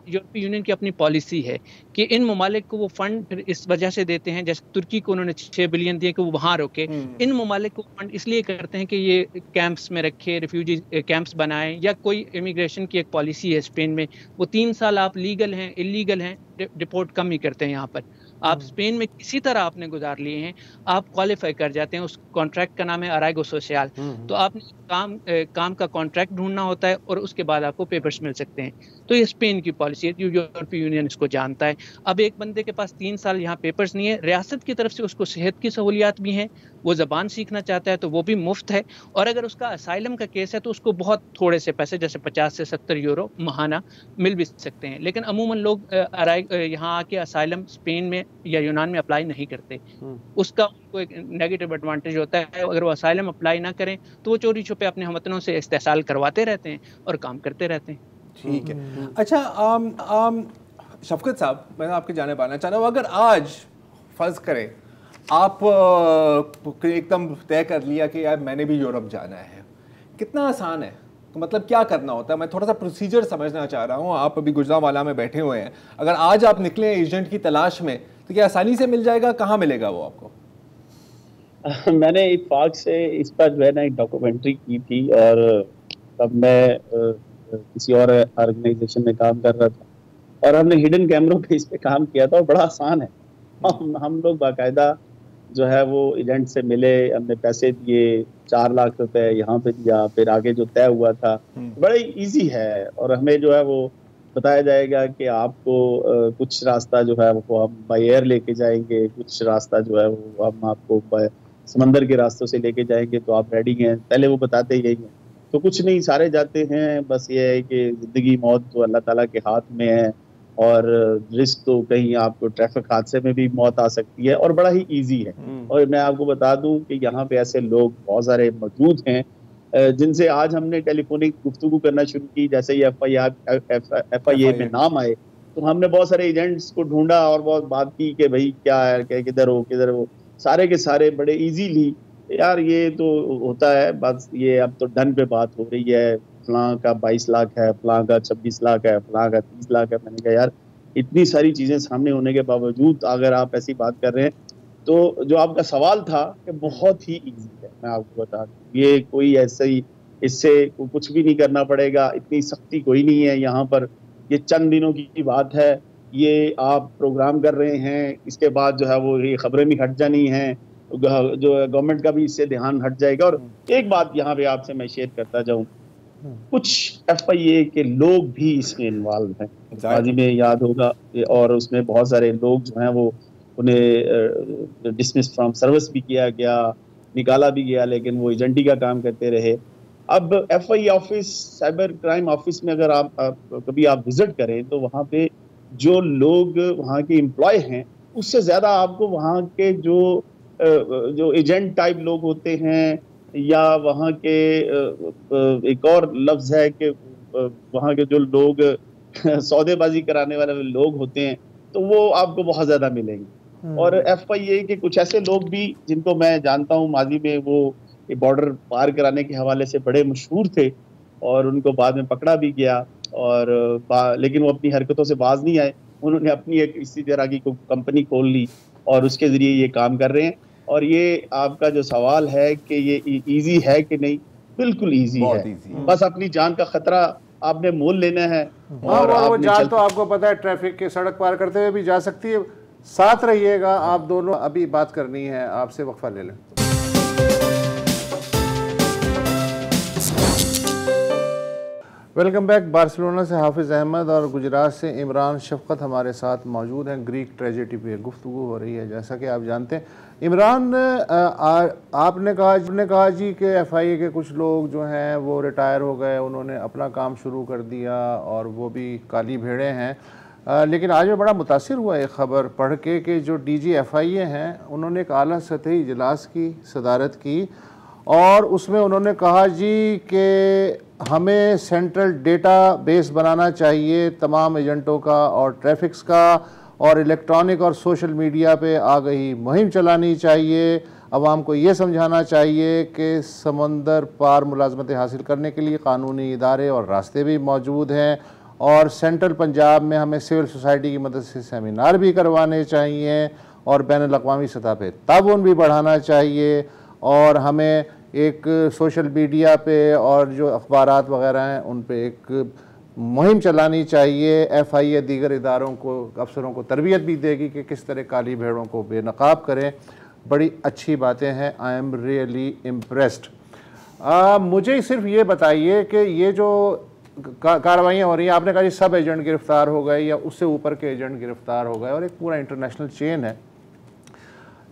यूरोपीय यूनियन की अपनी पॉलिसी है कि इन ममालिक को वो फंड फिर इस वजह से देते हैं, जैसे तुर्की को उन्होंने 6 बिलियन दिए कि वो वहाँ रोके। इन ममालिक को फंड इसलिए करते हैं कि ये कैंप्स में रखे, रिफ्यूजी कैंप्स बनाएं, या कोई इमिग्रेशन की एक पॉलिसी है स्पेन में, वो 3 साल आप लीगल हैं इलीगल हैं डिपोर्ट कम ही करते हैं। यहाँ पर आप स्पेन में किसी तरह आपने गुजार लिए हैं, आप क्वालिफाई कर जाते हैं, उस कॉन्ट्रैक्ट का नाम है अराइगो सोशल। तो आपने काम का कॉन्ट्रैक्ट ढूंढना होता है और उसके बाद आपको पेपर्स मिल सकते हैं। तो ये स्पेन की पॉलिसी है, यूरोपीय यूनियन इसको जानता है। अब एक बंदे के पास 3 साल यहाँ पेपर्स नहीं है, रियासत की तरफ से उसको सेहत की सहूलियात भी हैं, वो ज़बान सीखना चाहता है तो वो भी मुफ्त है, और अगर उसका असाइलम का केस है तो उसको बहुत थोड़े से पैसे जैसे 50 से 70 यूरो माहाना मिल भी सकते हैं। लेकिन अमूमन लोग यहाँ आके असाइलम स्पेन में या यूनान में अप्लाई नहीं करते। उसका उनको एक नेगेटिव एडवांटेज होता है, अगर वो असाइलम अप्लाई ना करें तो वो चोरी छुपे अपने हमवतनों से इस्तेसाल करवाते रहते हैं और काम करते रहते हैं। ठीक है। अच्छा शफकत साहब, मैं आपके जाने पाना चाह रहा हूँ, अगर आज फर्ज करें आप एकदम तय कर लिया कि यार मैंने भी यूरोप जाना है, कितना आसान है तो मतलब क्या करना होता है? मैं थोड़ा सा प्रोसीजर समझना चाह रहा हूँ। आप अभी गुजरांवाला में बैठे हुए हैं, अगर आज आप निकले एजेंट की तलाश में तो क्या आसानी से मिल जाएगा? कहाँ मिलेगा वो आपको? मैंने इत्तेफाक से इस पर जो है ना एक डॉक्यूमेंट्री की थी, और तब मैं किसी और ऑर्गेनाइजेशन में काम कर रहा था, और हमने हिडन कैमरों पे इस पे काम किया था, और बड़ा आसान है। हम लोग बाकायदा जो है वो एजेंट से मिले, हमने पैसे दिए, 4 लाख रुपए यहाँ पे दिया, फिर आगे जो तय हुआ था बड़ा ही ईजी है। और हमें जो है वो बताया जाएगा कि आपको कुछ रास्ता जो है वो हम बाय एयर लेके जाएंगे, कुछ रास्ता जो है वो हम आपको समंदर के रास्तों से लेके जाएंगे, तो आप रेडी हैं, पहले वो बताते ही हैं। तो कुछ नहीं, सारे जाते हैं, बस ये है कि जिंदगी मौत तो अल्लाह ताला के हाथ में है, और रिस्क तो कहीं आपको ट्रैफिक हादसे में भी मौत आ सकती है, और बड़ा ही इजी है। और मैं आपको बता दूं कि यहाँ पे ऐसे लोग बहुत सारे मौजूद हैं जिनसे आज हमने टेलीफोनिक गुफ्तगू करना शुरू की। जैसे ही FIA में नाम आए तो हमने बहुत सारे एजेंट्स को ढूंढा और बहुत बात की कि भाई क्या है, किधर हो। सारे के सारे बड़े इजीली, यार ये तो होता है, बस ये अब तो डन पे बात हो रही है, फलां का 22 लाख है, फलां का 26 लाख है, फलां का 30 लाख है। मैंने कहा यार इतनी सारी चीजें सामने होने के बावजूद अगर आप ऐसी बात कर रहे हैं, तो जो आपका सवाल था कि बहुत ही इजी है, मैं आपको बता दूं, ये कोई ऐसे ही इससे कुछ भी नहीं करना पड़ेगा, इतनी सख्ती कोई नहीं है यहाँ पर। ये चंद दिनों की बात है, ये आप प्रोग्राम कर रहे हैं, इसके बाद जो है वो ये खबरें भी हट जानी हैं, जो गवर्नमेंट का भी इससे ध्यान हट जाएगा। और एक बात यहाँ पे आपसे मैं शेयर करता जाऊं, कुछ FIA के लोग भी इसमें इन्वॉल्व हैं। हाजी में याद होगा, और उसमें बहुत सारे लोग जो हैं वो उन्हें डिसमिस फ्रॉम सर्विस भी किया गया, निकाला भी गया, लेकिन वो एजेंटी का काम करते रहे। अब FIA office, cyber crime office में अगर आप कभी आप विजिट करें तो वहाँ पे जो लोग वहाँ के एम्प्लॉय हैं, उससे ज्यादा आपको वहाँ के जो एजेंट टाइप लोग होते हैं, या वहाँ के एक और लफ्ज है कि वहाँ के जो लोग सौदेबाजी कराने वाले लोग होते हैं, तो वो आपको बहुत ज्यादा मिलेंगे। और FIA के कुछ ऐसे लोग भी जिनको मैं जानता हूँ, माजी में वो बॉर्डर पार कराने के हवाले से बड़े मशहूर थे, और उनको बाद में पकड़ा भी गया, और लेकिन वो अपनी हरकतों से बाज नहीं आए। उन्होंने अपनी एक इसी तरह की कंपनी खोल ली और उसके जरिए ये काम कर रहे हैं। और ये आपका जो सवाल है कि ये इजी है कि नहीं, बिल्कुल इजी है। बस अपनी जान का खतरा आपने मोल लेना है। और वो जान तो आपको पता है ट्रैफिक के सड़क पार करते हुए भी जा सकती है। साथ रहिएगा आप दोनों, अभी बात करनी है आपसे, वक्फा ले लें। Welcome back. बार्सिलोना से हाफिज़ अहमद और गुजरात से इमरान शफकत हमारे साथ मौजूद हैं। ग्रीक ट्रेजेडी पे गुफ्तगू हो रही है। जैसा कि आप जानते हैं इमरान, आपने कहा जी कि FIA के कुछ लोग जो हैं वो रिटायर हो गए, उन्होंने अपना काम शुरू कर दिया और वो भी काली भेड़े हैं। लेकिन आज मैं बड़ा मुतासिर हुआ एक ख़बर पढ़ के कि जो DG FIA हैं उन्होंने एक आला सतही इजलास की सदारत की, और उसमें उन्होंने कहा जी कि हमें सेंट्रल डेटा बेस बनाना चाहिए तमाम एजेंटों का और ट्रैफिक्स का, और इलेक्ट्रॉनिक और सोशल मीडिया पे आगाही मुहिम चलानी चाहिए। अवाम को ये समझाना चाहिए कि समंदर पार मुलाजमतें हासिल करने के लिए कानूनी इदारे और रास्ते भी मौजूद हैं, और सेंट्रल पंजाब में हमें सिविल सोसाइटी की मदद से सेमिनार भी करवाने चाहिए, और बैनुल अक़वामी सतह पे ताउन भी बढ़ाना चाहिए, और हमें एक सोशल मीडिया पे और जो अखबारात वगैरह हैं उन पे एक मुहिम चलानी चाहिए। FIA दीगर इदारों को, अफसरों को तरबियत भी देगी कि किस तरह काली भेड़ों को बेनकाब करें। बड़ी अच्छी बातें हैं। I am really impressed. मुझे सिर्फ ये बताइए कि ये जो कार्रवाइयाँ हो रही हैं, आपने कहा जी सब एजेंट गिरफ्तार हो गए या उससे ऊपर के एजेंट गिरफ्तार हो गए और एक पूरा इंटरनेशनल चेन है,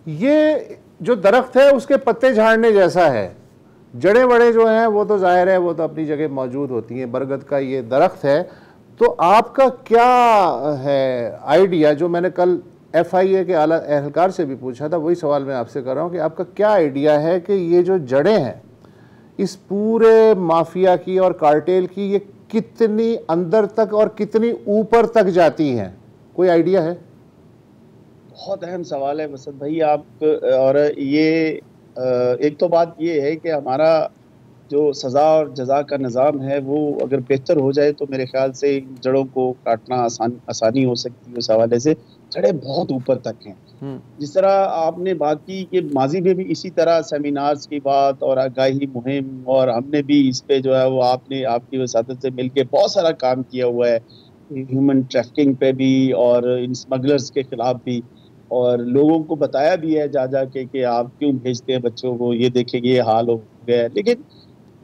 ये जो दरख्त है उसके पत्ते झाड़ने जैसा है। जड़ें बड़े जो हैं वो तो जाहिर है वो तो अपनी जगह मौजूद होती हैं। बरगद का ये दरख्त है, तो आपका क्या है आइडिया? जो मैंने कल FIA के आला एहलकार से भी पूछा था, वही सवाल मैं आपसे कर रहा हूँ कि आपका क्या आइडिया है कि ये जो जड़ें हैं इस पूरे माफिया की और कार्टेल की, ये कितनी अंदर तक और कितनी ऊपर तक जाती हैं? कोई आइडिया है? बहुत अहम सवाल है वसंत भाई आप। और ये एक तो बात ये है कि हमारा जो सज़ा और जज़ा का निज़ाम है वो अगर बेहतर हो जाए तो मेरे ख्याल से इन जड़ों को काटना आसानी हो सकती है। उस हवाले से जड़ें बहुत ऊपर तक हैं। जिस तरह आपने बात की कि माजी में भी इसी तरह सेमिनार्स की बात और आगाही मुहिम, और हमने भी इस पे जो है वो आपने आपकी वसादत से मिलके बहुत सारा काम किया हुआ है, ह्यूमन ट्रैफिकिंग पे भी और इन स्मगलर्स के खिलाफ भी, और लोगों को बताया भी है जा जा के कि आप क्यों भेजते हैं बच्चों को, ये देखेंगे ये हाल हो गया है। लेकिन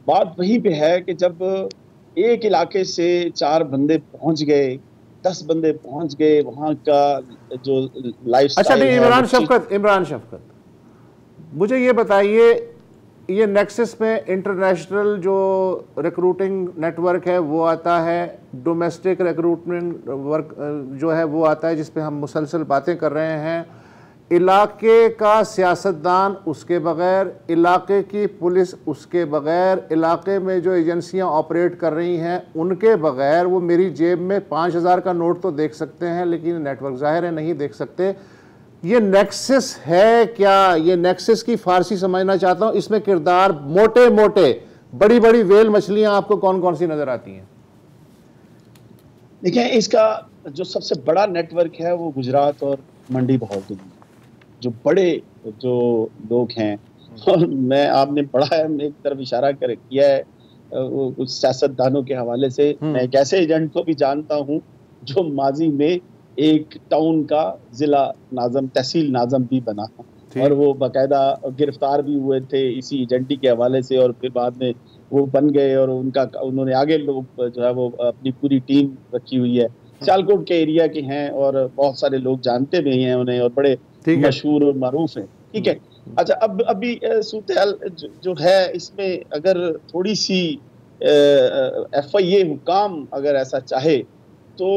बात वहीं पे है कि जब एक इलाके से 4 बंदे पहुंच गए, 10 बंदे पहुंच गए, वहाँ का जो लाइफस्टाइल है। अच्छा, इमरान शफकत, मुझे ये बताइए, ये नेक्सस में इंटरनेशनल जो रिक्रूटिंग नेटवर्क है वो आता है, डोमेस्टिक रिक्रूटमेंट वर्क जो है वो आता है, जिस पे हम मुसलसल बातें कर रहे हैं। इलाके का सियासतदान उसके बगैर, इलाके की पुलिस उसके बगैर, इलाके में जो एजेंसियां ऑपरेट कर रही हैं उनके बगैर, वो मेरी जेब में 5000 का नोट तो देख सकते हैं लेकिन नेटवर्क ज़ाहिर है नहीं देख सकते। ये नेक्सस है क्या? ये नेक्सस की फारसी समझना चाहता हूँ। इसमें किरदार मोटे मोटे बड़ी बड़ी वेल मछलियां आपको कौन कौन सी नजर आती हैं? देखिए, इसका जो सबसे बड़ा नेटवर्क है वो गुजरात और मंडी बहाउद्दीन, जो बड़े जो लोग हैं। और मैं आपने पढ़ा है, एक तरफ इशारा कर किया है कुछ सियासतदानों के हवाले से। मैं एक ऐसे एजेंट को भी जानता हूँ जो माजी में एक टाउन का जिला नाज़म, तहसील नाज़म भी बना, और वो बाकायदा गिरफ्तार भी हुए थे इसी एजेंटी के हवाले से, और फिर बाद में वो बन गए और उन्होंने आगे लोग जो है वो अपनी पूरी टीम रखी हुई है। सियालकोट के एरिया के हैं और बहुत सारे लोग जानते भी हैं उन्हें और बड़े मशहूर और मारूफ हैं। ठीक है। अच्छा, अब अभी सूरत जो है इसमें अगर थोड़ी सी FIA हुकाम अगर ऐसा चाहे तो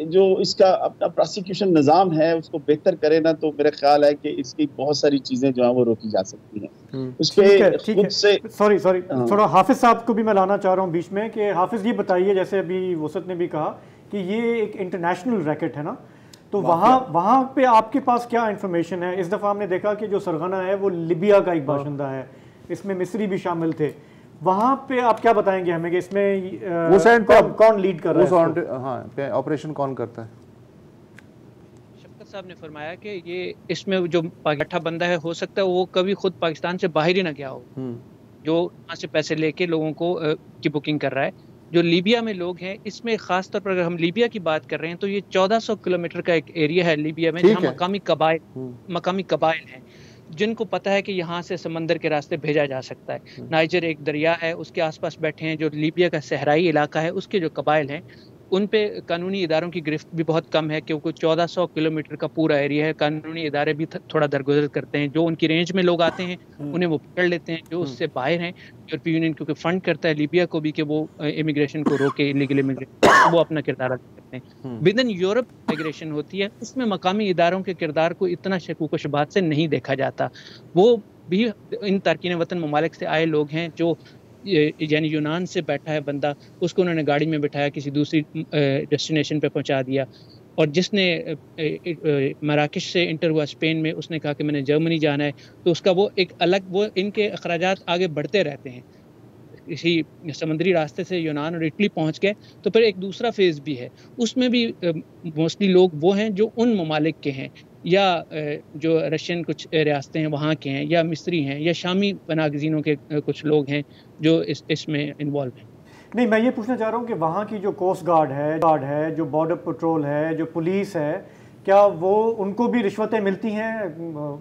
जो इसका अपना प्रोसिक्यूशन निज़ाम है उसको बेहतर करे ना, तो मेरा ख्याल है कि इसकी बहुत सारी चीज़ें जो है वो रोकी जा सकती हैं। उस पे खुद से सॉरी थोड़ा हाफिज साहब को भी मैं लाना चाह रहा हूँ बीच में कि हाफिज ये बताइए, जैसे अभी वसत ने भी कहा कि ये एक इंटरनेशनल रैकेट है ना, तो वहाँ पे आपके पास क्या इन्फॉर्मेशन है? इस दफ़ा हमने देखा कि जो सरगना है वो लिबिया का एक बाशिंदा है, इसमें मिस्री भी शामिल थे। वहाँ पे आप क्या बताएंगे हमें कि इसमें कौन लीड कर रहा है? हाँ, ऑपरेशन कौन करता है? शफकत साहब ने फरमाया कि ये इसमें जो बैठा बंदा है हो सकता है वो कभी खुद पाकिस्तान से बाहर ही ना गया हो, जो वहाँ से पैसे लेके लोगों को की बुकिंग कर रहा है। जो लीबिया में लोग हैं, इसमें खास तौर पर अगर हम लीबिया की बात कर रहे हैं तो ये 1400 किलोमीटर का एक एरिया है लीबिया में, जहाँ मकामी कबाइल हैं जिनको पता है कि यहाँ से समंदर के रास्ते भेजा जा सकता है। नाइजर एक दरिया है, उसके आसपास बैठे हैं जो लीबिया का सहराई इलाका है, उसके जो कबाइल हैं उन पे कानूनी इदारों की गिरफ्त भी बहुत कम है, क्योंकि 1400 किलोमीटर का पूरा एरिया है। कानूनी इदारे भी थोड़ा दरगुजर करते हैं, जो उनकी रेंज में लोग आते हैं उन्हें वो पकड़ लेते हैं, जो उससे बाहर हैं। यूरोपीय यूनियन क्योंकि फंड करता है लीबिया को भी कि वो इमिग्रेशन को रोके, इलीगल इमिग्रेशन, वो अपना किरदार अदा करते हैं। विद इन यूरोप इमिग्रेशन होती है, इसमें मकामी इदारों के किरदार को इतना शकूक शुबहात से नहीं देखा जाता। वो भी इन तारकीन वतन ममालिक से आए लोग हैं, जो यानी यूनान से बैठा है बंदा, उसको उन्होंने गाड़ी में बिठाया किसी दूसरी डेस्टिनेशन पे पहुंचा दिया, और जिसने मराकश से इंटर हुआ स्पेन में, उसने कहा कि मैंने जर्मनी जाना है, तो उसका वो एक अलग, वो इनके अखराजात आगे बढ़ते रहते हैं। इसी समुद्री रास्ते से यूनान और इटली पहुंच गए तो फिर एक दूसरा फेज़ भी है, उसमें भी मोस्टली लोग वो हैं जो उन ममालिक के हैं, या जो रशियन कुछ रियासतें हैं वहाँ के हैं, या मिस्री हैं, या शामी पनागज़ीनों के कुछ लोग हैं जो इसमें इन्वॉल्व हैं। नहीं, मैं ये पूछना चाह रहा हूँ कि वहाँ की जो कोस्ट गार्ड है, जो बॉर्डर पेट्रोल है, जो पुलिस है, क्या वो उनको भी रिश्वतें मिलती हैं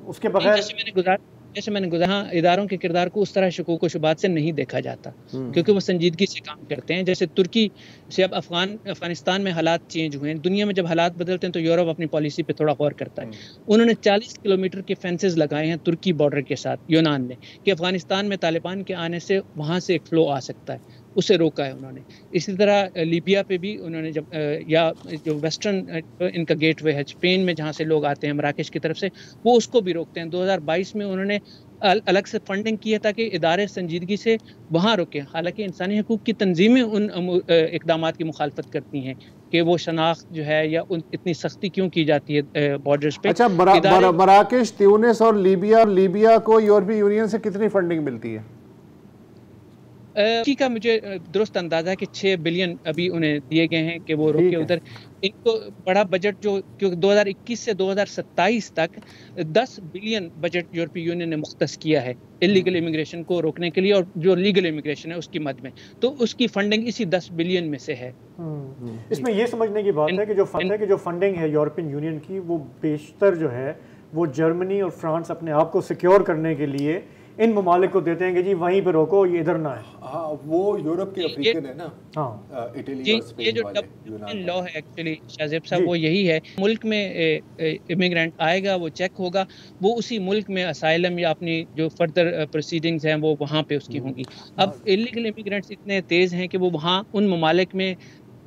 उसके बगैर? जैसे मैंने गुज़ारा, इदारों के किरदार को उस तरह शकूक शुबात से नहीं देखा जाता, क्योंकि वो संजीदगी से काम करते हैं। जैसे तुर्की से अब अफगानिस्तान में हालात चेंज हुए हैं, दुनिया में जब हालात बदलते हैं तो यूरोप अपनी पॉलिसी पे थोड़ा गौर करता है। उन्होंने 40 किलोमीटर के फेंसेस लगाए हैं तुर्की बॉर्डर के साथ यूनान ने, कि अफगानिस्तान में तालिबान के आने से वहाँ से एक फ़्लो आ सकता है, उसे रोका है उन्होंने। इसी तरह लीबिया पे भी उन्होंने जब या जो वेस्टर्न इनका गेटवे है स्पेन में, जहाँ से लोग आते हैं मराकश की तरफ से, वो उसको भी रोकते हैं। 2022 में उन्होंने अलग से फंडिंग की है ताकि इदारे संजीदगी से वहाँ रुके। हालांकि इंसानी हकूक़ की तंजीमें उन इक़दामात की मुखालफत करती हैं कि वो शनाख्त जो है या इतनी सख्ती क्यों की जाती है बॉर्डर्स पे। अच्छा, मराकश, ट्यूनिस और लीबिया को यूरोपीय यूनियन से कितनी फंडिंग मिलती है? की का मुझे दुरुस्त अंदाजा है कि 6 बिलियन अभी उन्हें दिए गए हैं कि वो रोके उधर। इनको बड़ा बजट जो क्योंकि 2021 से 2027 तक 10 बिलियन बजट यूरोपीय यूनियन ने मुख्तस किया है इलीगल इमिग्रेशन को रोकने के लिए, और जो लीगल इमिग्रेशन है उसकी मद में, तो उसकी फंडिंग इसी 10 बिलियन में से है। इसमें ये समझने की बात है कि जो फंडिंग है यूरोपियन यूनियन की, वो बेशतर जो है वो जर्मनी और फ्रांस अपने आप को सिक्योर करने के लिए इन ममालिक को देते हैं कि जी वहीं पे रोको, ये इधर ना है। हाँ, वो यूरोप के अफ्रीकन है ना। हाँ, इटली और स्पेन ये जो वाले लॉ है एक्चुअली शाहजेब साहब, वो यही है, मुल्क में इमिग्रेंट आएगा, वो चेक होगा, वो उसी मुल्क में असाइलम या अपनी जो फर्दर प्रोसीडिंग्स हैं वो वहाँ पे उसकी होंगी। अब इलीगल इमिग्रेंट्स इतने तेज हैं कि वो वहाँ उन ममालिक में,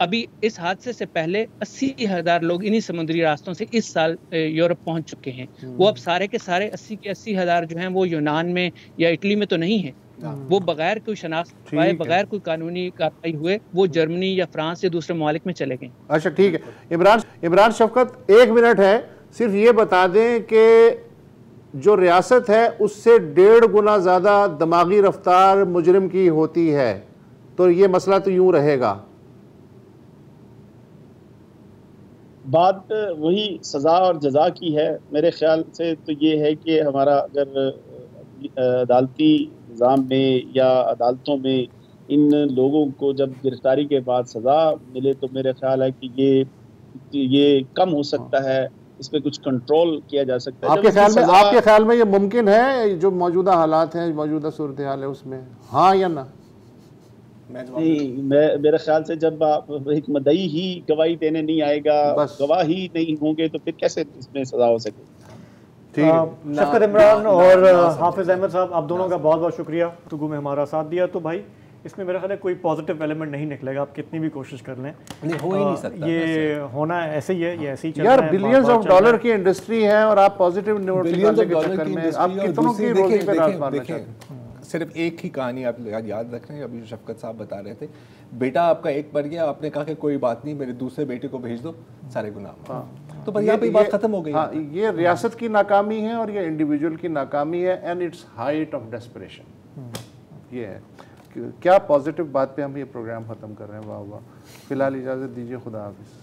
अभी इस हादसे से पहले 80,000 लोग इन्हीं समुद्री रास्तों से इस साल यूरोप पहुंच चुके हैं। वो अब सारे के सारे 80 के 80,000 जो हैं वो यूनान में या इटली में तो नहीं है, वो बगैर कोई शनाख्त पाए, बगैर कोई कानूनी कार्रवाई हुए वो जर्मनी या फ्रांस या दूसरे ममालिक में चले गए। अच्छा ठीक है, इमरान शफकत 1 मिनट है, सिर्फ ये बता दें कि जो रियासत है उससे 1.5 गुना ज़्यादा दिमागी रफ्तार मुजरिम की होती है, तो ये मसला तो यूं रहेगा। बात वही सज़ा और जजा की है। मेरे ख्याल से तो ये है कि हमारा अगर अदालती निज़ाम में या अदालतों में इन लोगों को जब गिरफ्तारी के बाद सज़ा मिले तो मेरे ख्याल है कि ये कम हो सकता है, इस पर कुछ कंट्रोल किया जा सकता है। आपके ख्याल में ये मुमकिन है जो मौजूदा हालात हैं, मौजूदा सूरत हाल है उसमें, हाँ या ना? नहीं, मेरे ख्याल से जब आप एक मदई ही गवाही देने नहीं आएगा, गवाह ही नहीं होंगे तो फिर कैसे इसमें सजा हो सके। शफकत इमरान और हाफिज अहमद साहब, आप दोनों का बहुत बहुत शुक्रिया गुफ्तगू में हमारा साथ दिया। तो भाई इसमें मेरा ख्याल है कोई पॉजिटिव एलिमेंट नहीं निकलेगा, आप कितनी भी कोशिश कर लें, नहीं हो ही नहीं सकता। ये होना ऐसे ही है, ये ऐसे ही चल यार, रहा है। बिलियंस ऑफ डॉलर की इंडस्ट्री है और आप पॉजिटिव नोट निकालने के चक्कर में आप कितनों की रोजी पे रात मारना चाहते हैं। सिर्फ एक ही कहानी आप याद रख रहे हैं, अभी शफकत साहब बता रहे थे, बेटा आपका एक मर गया, आपने कहा कि कोई बात नहीं, मेरे दूसरे बेटे को भेज दो, सारे गुनाह। तो पर यहाँ पे बात खत्म हो गई। हाँ, ये रियासत की नाकामी है और ये इंडिविजुअल की नाकामी है, and it's height of desperation. ये है क्या पॉजिटिव बात पे हम ये प्रोग्राम खत्म कर रहे हैं। वाह वाह। फिलहाल इजाज़त दीजिए, खुदा हाफिज़।